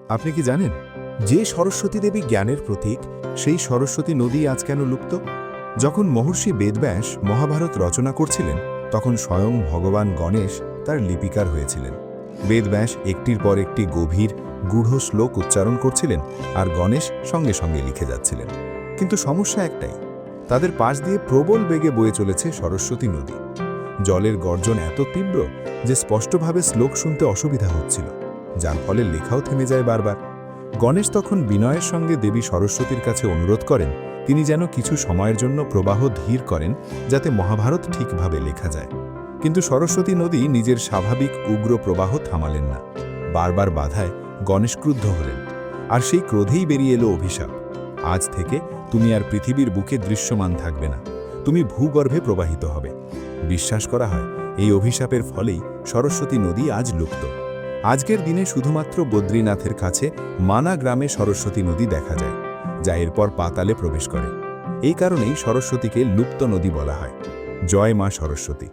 আপনি কি জানেন যে সরস্বতী দেবী জ্ঞানের প্রতীক, সেই সরস্বতী নদী আজ কেন লুপ্ত? যখন মহর্ষি বেদব্যাস মহাভারত রচনা করছিলেন, তখন স্বয়ং ভগবান গণেশ তার লিপিকার হয়েছিলেন। বেদব্যাস একটির পর একটি গভীর গূঢ় শ্লোক উচ্চারণ করছিলেন, আর গণেশ সঙ্গে সঙ্গে লিখে যাচ্ছিলেন। কিন্তু সমস্যা একটাই, তাদের পাশ দিয়ে প্রবল বেগে বয়ে চলেছে সরস্বতী নদী। জলের গর্জন এত তীব্র যে স্পষ্টভাবে শ্লোক শুনতে অসুবিধা হচ্ছিল, যার ফলে লেখাও থেমে যায় বারবার। গণেশ তখন বিনয়ের সঙ্গে দেবী সরস্বতীর কাছে অনুরোধ করেন তিনি যেন কিছু সময়ের জন্য প্রবাহ ধীর করেন, যাতে মহাভারত ঠিকভাবে লেখা যায়। কিন্তু সরস্বতী নদী নিজের স্বাভাবিক উগ্র প্রবাহ থামালেন না। বারবার বাধায় গণেশ ক্রুদ্ধ হলেন, আর সেই ক্রোধেই বেরিয়ে এলো অভিশাপ। আজ থেকে তুমি আর পৃথিবীর বুকে দৃশ্যমান থাকবে না, তুমি ভূগর্ভে প্রবাহিত হবে। বিশ্বাস করা হয় এই অভিশাপের ফলেই সরস্বতী নদী আজ লুপ্ত। আজকের দিনে শুধুমাত্র বদ্রীনাথের কাছে মানা গ্রামে সরস্বতী নদী দেখা যায়, যা এরপর পাতালে প্রবেশ করে। এই কারণেই সরস্বতীকে লুপ্ত নদী বলা হয়। জয় মা সরস্বতী।